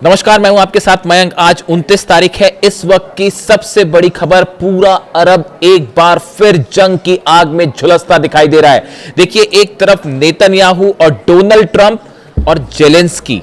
नमस्कार, मैं हूं आपके साथ मयंक। आज 29 तारीख है। इस वक्त की सबसे बड़ी खबर, पूरा अरब एक बार फिर जंग की आग में झुलसता दिखाई दे रहा है। देखिए, एक तरफ नेतन्याहू और डोनाल्ड ट्रंप और जेलेंस्की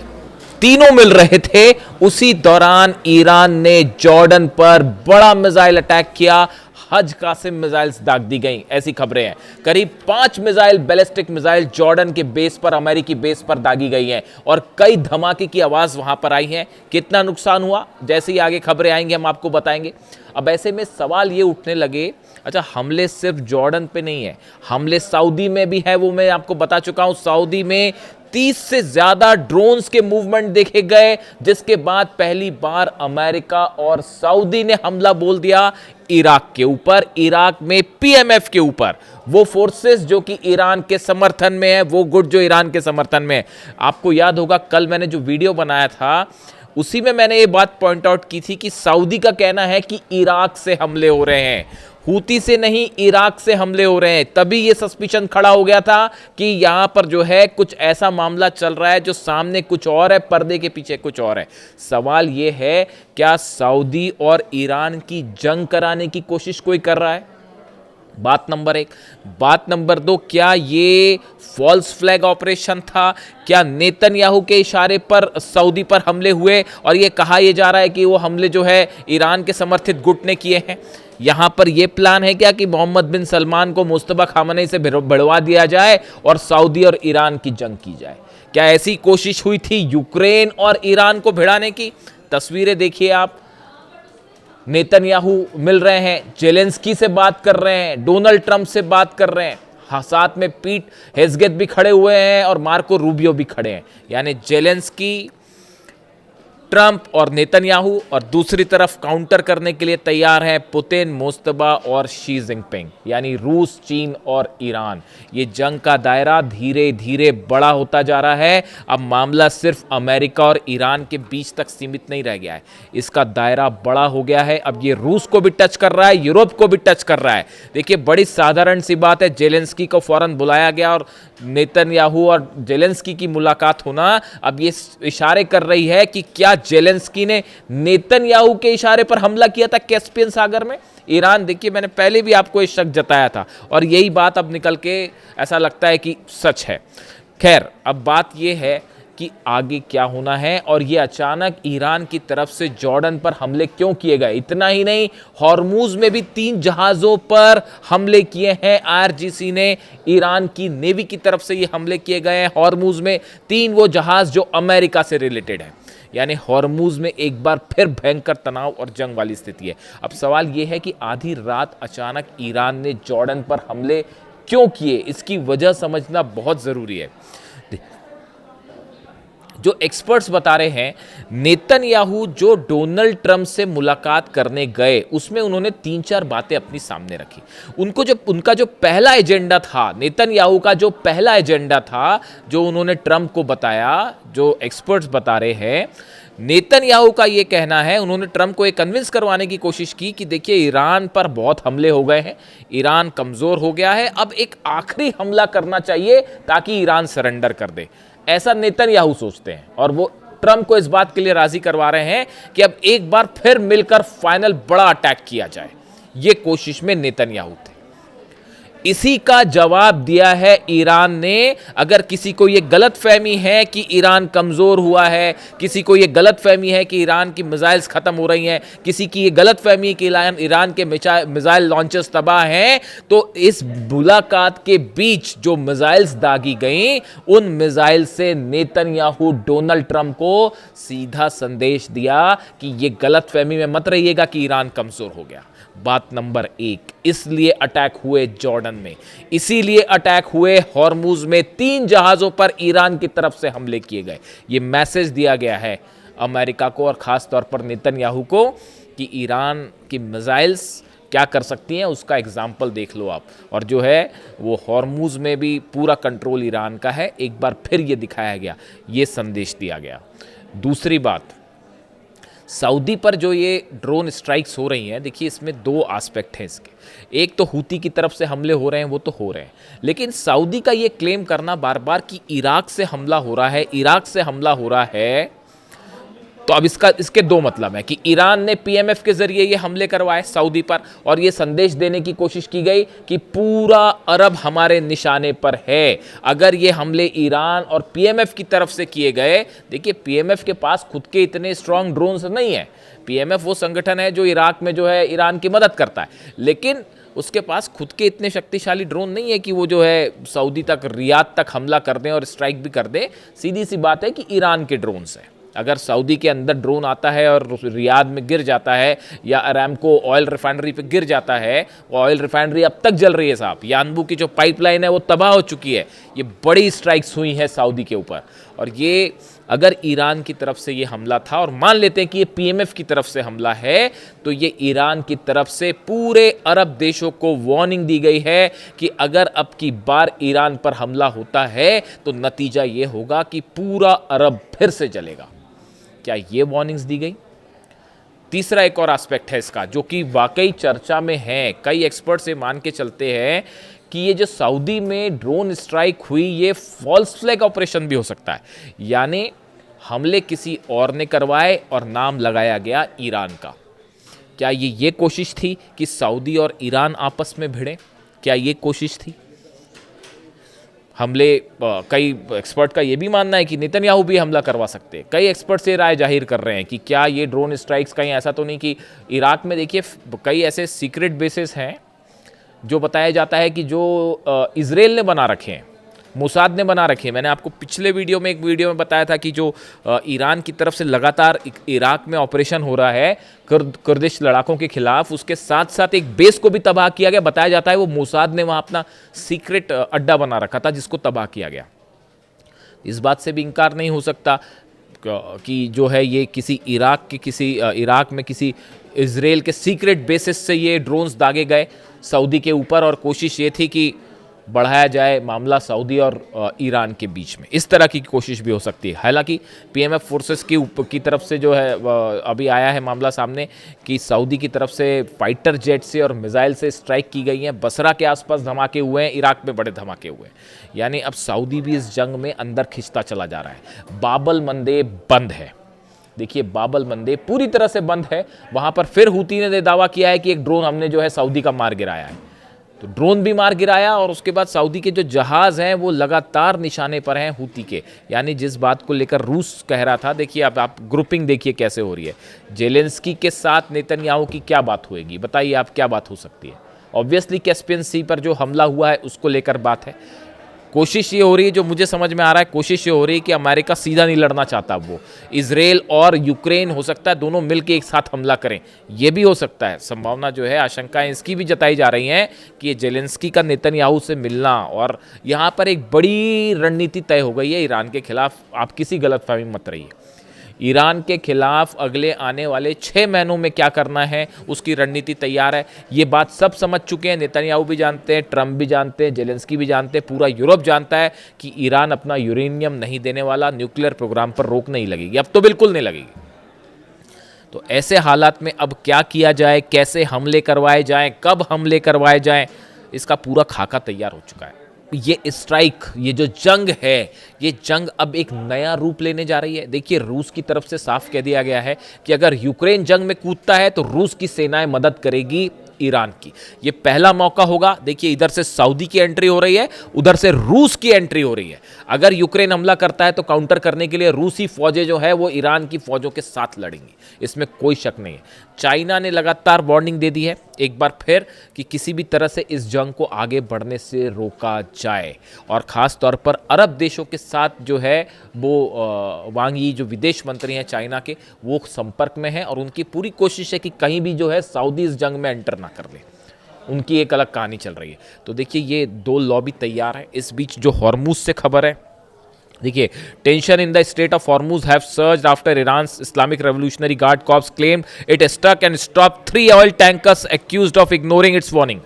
तीनों मिल रहे थे। उसी दौरान ईरान ने जॉर्डन पर बड़ा मिसाइल अटैक किया। हज कासिम मिसाइल्स दाग दी गई, ऐसी खबरें हैं। करीब 5 मिसाइल, बैलिस्टिक मिसाइल जॉर्डन के बेस पर, अमेरिकी बेस पर दागी गई हैं और कई धमाके की आवाज वहां पर आई है। कितना नुकसान हुआ, जैसे ही आगे खबरें आएंगे हम आपको बताएंगे। अब ऐसे में सवाल ये उठने लगे, अच्छा हमले सिर्फ जॉर्डन पे नहीं है, हमले सऊदी में भी है। वो मैं आपको बता चुका हूं। सऊदी में 30 से ज्यादा ड्रोन्स के मूवमेंट देखे गए, जिसके बाद पहली बार अमेरिका और सऊदी ने हमला बोल दिया इराक के ऊपर, इराक में पीएमएफ के ऊपर। वो फोर्सेस जो कि ईरान के समर्थन में है, वो गुट जो ईरान के समर्थन में है। आपको याद होगा कल मैंने जो वीडियो बनाया था उसी में मैंने ये बात पॉइंट आउट की थी कि सऊदी का कहना है कि इराक से हमले हो रहे हैं, हूती से नहीं, इराक से हमले हो रहे हैं। तभी ये सस्पिशन खड़ा हो गया था कि यहां पर जो है कुछ ऐसा मामला चल रहा है जो सामने कुछ और है, पर्दे के पीछे कुछ और है। सवाल ये है, क्या सऊदी और ईरान की जंग कराने की कोशिश कोई कर रहा है? बात नंबर 1। बात नंबर 2, क्या ये फॉल्स फ्लैग ऑपरेशन था? क्या नेतन्याहू के इशारे पर सऊदी पर हमले हुए और ये कहा यह जा रहा है कि वो हमले जो है ईरान के समर्थित गुट ने किए हैं? यहां पर यह प्लान है क्या कि मोहम्मद बिन सलमान को मुस्तफा खामनेई से भिड़वा दिया जाए और सऊदी और ईरान की जंग की जाए? क्या ऐसी कोशिश हुई थी यूक्रेन और ईरान को भिड़ाने की? तस्वीरें देखिए आप, नेतन्याहू मिल रहे हैं, जेलेंस्की से बात कर रहे हैं, डोनाल्ड ट्रंप से बात कर रहे हैं। हाँ, साथ में पीट हेग्सेथ भी खड़े हुए हैं और मार्को रूबियो भी खड़े हैं। यानी जेलेंस्की, ट्रंप और नेतन्याहू, और दूसरी तरफ काउंटर करने के लिए तैयार हैं पुतिन, मुस्तफा और शी जिनपिंग, यानी रूस, चीन और ईरान। ये जंग का दायरा धीरे धीरे बड़ा होता जा रहा है। अब मामला सिर्फ अमेरिका और ईरान के बीच तक सीमित नहीं रह गया है, इसका दायरा बड़ा हो गया है। अब ये रूस को भी टच कर रहा है, यूरोप को भी टच कर रहा है। देखिए, बड़ी साधारण सी बात है, जेलेंस्की को फौरन बुलाया गया और नेतन्याहू और जेलेंस्की की मुलाकात होना अब ये इशारे कर रही है कि क्या जेलेंस्की ने नेतन्याहू के इशारे पर हमला किया था कैस्पियन सागर में? ईरान, देखिए मैंने पहले भी आपको ये शक जताया था और यही बात अब निकल के ऐसा लगता है कि सच है। खैर, अब बात यह है कि आगे क्या होना है और ये अचानक ईरान की तरफ से जॉर्डन पर हमले क्यों किए गए? इतना ही नहीं, हॉर्मुज में भी 3 जहाजों पर हमले किए हैं आईआरजीसी ने। ईरान की नेवी की तरफ से ये हमले किए गए हैं हॉर्मुज में। 3 वो जहाज जो अमेरिका से रिलेटेड है। यानी हॉर्मुज में एक बार फिर भयंकर तनाव और जंग वाली स्थिति है। अब सवाल यह है कि आधी रात अचानक ईरान ने जॉर्डन पर हमले क्यों किए? इसकी वजह समझना बहुत जरूरी है। जो एक्सपर्ट्स बता रहे हैं, नेतन्याहू जो डोनाल्ड ट्रंप से मुलाकात करने गए उसमें उन्होंने 3-4 बातें अपनी सामने रखी। उनका जो पहला एजेंडा था, नेतन्याहू का जो पहला एजेंडा था, जो उन्होंने ट्रंप को बताया, जो एक्सपर्ट्स बता रहे हैं, नेतन्याहू का यह कहना है, उन्होंने ट्रंप को यह कन्विंस करवाने की कोशिश की कि देखिए ईरान पर बहुत हमले हो गए हैं, ईरान कमजोर हो गया है, अब एक आखिरी हमला करना चाहिए ताकि ईरान सरेंडर कर दे। ऐसा नेतन्याहू सोचते हैं और वो ट्रंप को इस बात के लिए राजी करवा रहे हैं कि अब एक बार फिर मिलकर फाइनल बड़ा अटैक किया जाए। ये कोशिश में नेतन्याहू थे। इसी का जवाब दिया है ईरान ने। अगर किसी को यह गलतफहमी है कि ईरान कमजोर हुआ है, किसी को यह गलतफहमी है कि ईरान की मिसाइल्स खत्म हो रही हैं, किसी की यह गलतफहमी है कि ईरान के मिसाइल लॉन्चर्स तबाह हैं, तो इस मुलाकात के बीच जो मिसाइल्स दागी गई, उन मिसाइल से नेतन्याहू डोनाल्ड ट्रंप को सीधा संदेश दिया कि यह गलतफहमी में मत रहिएगा कि ईरान कमजोर हो गया। बात नंबर 1, इसलिए अटैक हुए जॉर्डन में, इसीलिए अटैक हुए हॉर्मुज में, 3 जहाजों पर ईरान की तरफ से हमले किए गए। यह मैसेज दिया गया है अमेरिका को और खास तौर पर नेतन्याहू को कि ईरान की मिसाइल्स क्या कर सकती हैं, उसका एग्जाम्पल देख लो आप। और जो है वो हॉर्मुज में भी पूरा कंट्रोल ईरान का है। एक बार फिर ये दिखाया गया, ये संदेश दिया गया। दूसरी बात, सऊदी पर जो ये ड्रोन स्ट्राइक्स हो रही हैं, देखिए इसमें 2 एस्पेक्ट हैं इसके। एक तो हूती की तरफ से हमले हो रहे हैं, वो तो हो रहे हैं, लेकिन सऊदी का ये क्लेम करना बार बार कि इराक से हमला हो रहा है, इराक से हमला हो रहा है, तो अब इसके दो मतलब है कि ईरान ने पीएमएफ के जरिए ये हमले करवाए सऊदी पर, और ये संदेश देने की कोशिश की गई कि पूरा अरब हमारे निशाने पर है। अगर ये हमले ईरान और पीएमएफ की तरफ से किए गए, देखिए पीएमएफ के पास खुद के इतने स्ट्रांग ड्रोन्स नहीं है। पीएमएफ वो संगठन है जो इराक में जो है ईरान की मदद करता है, लेकिन उसके पास खुद के इतने शक्तिशाली ड्रोन नहीं है कि वो जो है सऊदी तक, रियाद तक हमला कर दें और स्ट्राइक भी कर दें। सीधी सी बात है कि ईरान के ड्रोन्स हैं। अगर सऊदी के अंदर ड्रोन आता है और रियाद में गिर जाता है, या अरामको ऑयल रिफाइनरी पे गिर जाता है, वो ऑयल रिफाइनरी अब तक जल रही है साहब, यानबू की जो पाइपलाइन है वो तबाह हो चुकी है। ये बड़ी स्ट्राइक्स हुई हैं सऊदी के ऊपर, और ये अगर ईरान की तरफ से ये हमला था, और मान लेते हैं कि ये पीएमएफ की तरफ से हमला है, तो ये ईरान की तरफ से पूरे अरब देशों को वार्निंग दी गई है कि अगर अब की बार ईरान पर हमला होता है तो नतीजा ये होगा कि पूरा अरब फिर से जलेगा। क्या ये वार्निंग्स दी गई? तीसरा एक और एस्पेक्ट है इसका जो कि वाकई चर्चा में है। कई एक्सपर्ट से मान के चलते हैं कि ये जो सऊदी में ड्रोन स्ट्राइक हुई, ये फॉल्स फ्लैग ऑपरेशन भी हो सकता है, यानी हमले किसी और ने करवाए और नाम लगाया गया ईरान का। क्या ये कोशिश थी कि सऊदी और ईरान आपस में भिड़े? क्या ये कोशिश थी? हमले, कई एक्सपर्ट का ये भी मानना है कि नेतन्याहू भी हमला करवा सकते हैं। कई एक्सपर्ट से राय जाहिर कर रहे हैं कि क्या ये ड्रोन स्ट्राइक्स कहीं ऐसा तो नहीं कि इराक में, देखिए कई ऐसे सीक्रेट बेसिस हैं जो बताया जाता है कि जो इजराइल ने बना रखे हैं, मोसाद ने बना रखे हैं। मैंने आपको पिछले वीडियो में बताया था कि जो ईरान की तरफ से लगातार इराक में ऑपरेशन हो रहा है कुर्दिश लड़ाकों के खिलाफ, उसके साथ साथ एक बेस को भी तबाह किया गया। बताया जाता है वो मोसाद ने वहाँ अपना सीक्रेट अड्डा बना रखा था जिसको तबाह किया गया। इस बात से भी इनकार नहीं हो सकता कि जो है ये इराक में किसी इजराइल के सीक्रेट बेसिस से ये ड्रोन्स दागे गए सऊदी के ऊपर, और कोशिश ये थी कि बढ़ाया जाए मामला सऊदी और ईरान के बीच में। इस तरह की कोशिश भी हो सकती है। हालांकि पीएमएफ फोर्सेस की तरफ से जो है अभी आया है मामला सामने कि सऊदी की तरफ से फाइटर जेट से और मिसाइल से स्ट्राइक की गई हैं। बसरा के आसपास धमाके हुए हैं, इराक में बड़े धमाके हुए हैं। यानी अब सऊदी भी इस जंग में अंदर खिंचता चला जा रहा है। बाबल मंदेब बंद है। देखिए बाबल मंदेब पूरी तरह से बंद है। वहां पर फिर हूती ने दावा किया है कि एक ड्रोन हमने जो है सऊदी का मार गिराया है। तो ड्रोन भी मार गिराया, और उसके बाद सऊदी के जो जहाज हैं वो लगातार निशाने पर हैं हूती के। यानी जिस बात को लेकर रूस कह रहा था, देखिए अब आप ग्रुपिंग देखिए कैसे हो रही है। जेलेंस्की के साथ नेतन्याहू की क्या बात होएगी, बताइए आप क्या बात हो सकती है? ऑब्वियसली कैस्पियन सी पर जो हमला हुआ है उसको लेकर बात है। कोशिश ये हो रही है, जो मुझे समझ में आ रहा है, कोशिश ये हो रही है कि अमेरिका सीधा नहीं लड़ना चाहता। वो इजराइल और यूक्रेन हो सकता है दोनों मिलकर एक साथ हमला करें, ये भी हो सकता है। संभावना जो है, आशंकाएं इसकी भी जताई जा रही हैं कि ये जेलेंस्की का नेतन्याहू से मिलना, और यहाँ पर एक बड़ी रणनीति तय हो गई है ईरान के खिलाफ। आप किसी गलतफहमी मत रहिए। ईरान के खिलाफ अगले आने वाले 6 महीनों में क्या करना है उसकी रणनीति तैयार है। ये बात सब समझ चुके हैं। नेतन्याहू भी जानते हैं, ट्रंप भी जानते हैं, जेलेंस्की भी जानते हैं, पूरा यूरोप जानता है कि ईरान अपना यूरेनियम नहीं देने वाला, न्यूक्लियर प्रोग्राम पर रोक नहीं लगेगी, अब तो बिल्कुल नहीं लगेगी। तो ऐसे हालात में अब क्या किया जाए, कैसे हमले करवाए जाएं, कब हमले करवाए जाएं, इसका पूरा खाका तैयार हो चुका है। ये स्ट्राइक, ये जो जंग है, ये जंग अब एक नया रूप लेने जा रही है। देखिए रूस की तरफ से साफ कह दिया गया है कि अगर यूक्रेन जंग में कूदता है तो रूस की सेनाएं मदद करेगी ईरान की। ये पहला मौका होगा। देखिए इधर से सऊदी की एंट्री हो रही है, उधर से रूस की एंट्री हो रही है। अगर यूक्रेन हमला करता है तो काउंटर करने के लिए रूसी फौजें जो है वो ईरान की फौजों के साथ लड़ेंगी, इसमें कोई शक नहीं है। चाइना ने लगातार वार्निंग दे दी है एक बार फिर कि किसी भी तरह से इस जंग को आगे बढ़ने से रोका जाए, और ख़ास तौर पर अरब देशों के साथ जो है वो वांग यी जो विदेश मंत्री हैं चाइना के, वो संपर्क में हैं, और उनकी पूरी कोशिश है कि कहीं भी जो है सऊदी इस जंग में एंटर ना कर ले। उनकी एक अलग कहानी चल रही है। तो देखिए ये 2 लॉबी तैयार है। इस बीच जो हॉर्मुज से खबर है, देखिए tension in the state of Hormuz have surged after Iran's Islamic revolutionary guard corps claimed it struck and stop 3 oil tankers accused of ignoring its warning.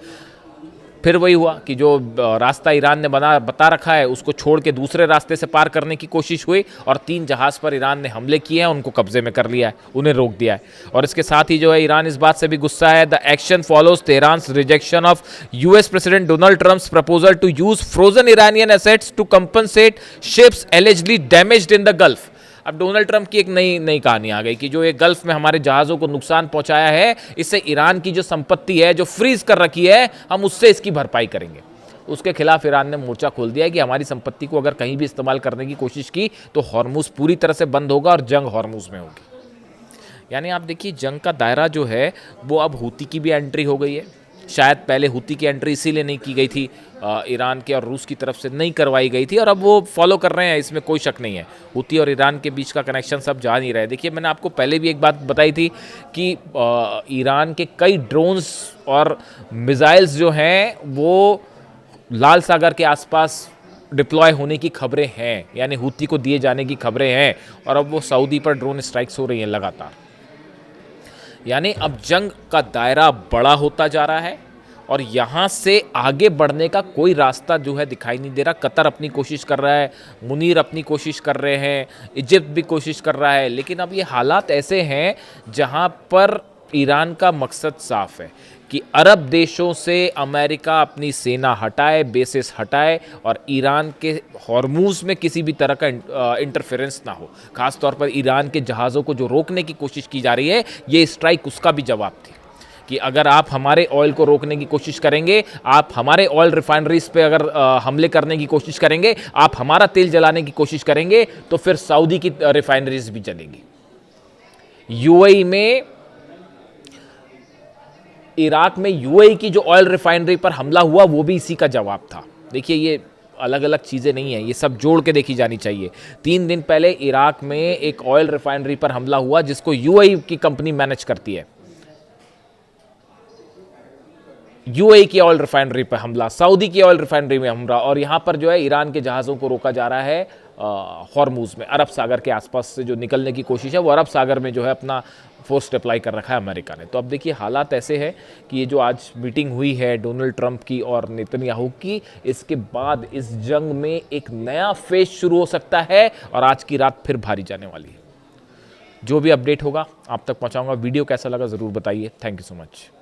फिर वही हुआ कि जो रास्ता ईरान ने बता रखा है उसको छोड़ के दूसरे रास्ते से पार करने की कोशिश हुई, और 3 जहाज़ पर ईरान ने हमले किए हैं, उनको कब्जे में कर लिया है, उन्हें रोक दिया है। और इसके साथ ही जो है ईरान इस बात से भी गुस्सा है। The action follows Tehran's rejection of US president Donald Trump's proposal to use frozen Iranian assets to compensate ships allegedly damaged in the Gulf. अब डोनाल्ड ट्रंप की एक नई कहानी आ गई कि जो ये गल्फ में हमारे जहाज़ों को नुकसान पहुंचाया है, इससे ईरान की जो संपत्ति है जो फ्रीज कर रखी है, हम उससे इसकी भरपाई करेंगे। उसके खिलाफ ईरान ने मोर्चा खोल दिया है कि हमारी संपत्ति को अगर कहीं भी इस्तेमाल करने की कोशिश की तो हॉर्मुज पूरी तरह से बंद होगा और जंग हॉर्मुज में होगी। यानी आप देखिए जंग का दायरा जो है वो अब हूती की भी एंट्री हो गई है। शायद पहले हूती की एंट्री इसीलिए नहीं की गई थी, ईरान के और रूस की तरफ से नहीं करवाई गई थी, और अब वो फॉलो कर रहे हैं, इसमें कोई शक नहीं है। हूती और ईरान के बीच का कनेक्शन सब जान ही रहे। देखिए मैंने आपको पहले भी एक बात बताई थी कि ईरान के कई ड्रोन्स और मिसाइल्स जो हैं वो लाल सागर के आसपास डिप्लॉय होने की खबरें हैं, यानी हूती को दिए जाने की खबरें हैं, और अब वो सऊदी पर ड्रोन स्ट्राइक्स हो रही हैं लगातार। यानी अब जंग का दायरा बड़ा होता जा रहा है और यहाँ से आगे बढ़ने का कोई रास्ता जो है दिखाई नहीं दे रहा। कतर अपनी कोशिश कर रहा है, मुनीर अपनी कोशिश कर रहे हैं, इजिप्ट भी कोशिश कर रहा है, लेकिन अब ये हालात ऐसे हैं जहाँ पर ईरान का मकसद साफ है कि अरब देशों से अमेरिका अपनी सेना हटाए, बेसिस हटाए और ईरान के हॉर्मूज में किसी भी तरह का इंटरफेरेंस ना हो। खास तौर पर ईरान के जहाज़ों को जो रोकने की कोशिश की जा रही है, ये स्ट्राइक उसका भी जवाब थी कि अगर आप हमारे ऑयल को रोकने की कोशिश करेंगे, आप हमारे ऑयल रिफाइनरीज पे अगर हमले करने की कोशिश करेंगे, आप हमारा तेल जलाने की कोशिश करेंगे, तो फिर सऊदी की रिफाइनरीज भी जलेंगी। यूएई में, इराक में यूएई की जो ऑयल रिफाइनरी पर हमला हुआ वो भी इसी का जवाब था। देखिए ये अलग अलग चीज़ें नहीं हैं, ये सब जोड़ के देखी जानी चाहिए। 3 दिन पहले इराक में एक ऑयल रिफाइनरी पर हमला हुआ जिसको यूएई की कंपनी मैनेज करती है। यूएई की ऑयल रिफाइनरी पर हमला, सऊदी की ऑयल रिफाइनरी में हमला, और यहाँ पर जो है ईरान के जहाज़ों को रोका जा रहा है हॉर्मुज में। अरब सागर के आसपास से जो निकलने की कोशिश है वो अरब सागर में जो है अपना फोर्स अप्लाई कर रखा है अमेरिका ने। तो अब देखिए हालात ऐसे हैं कि ये जो आज मीटिंग हुई है डोनाल्ड ट्रंप की और नेतन्याहू की, इसके बाद इस जंग में एक नया फेज शुरू हो सकता है और आज की रात फिर भारी जाने वाली है। जो भी अपडेट होगा आप तक पहुंचाऊंगा। वीडियो कैसा लगा ज़रूर बताइए। Thank you so much.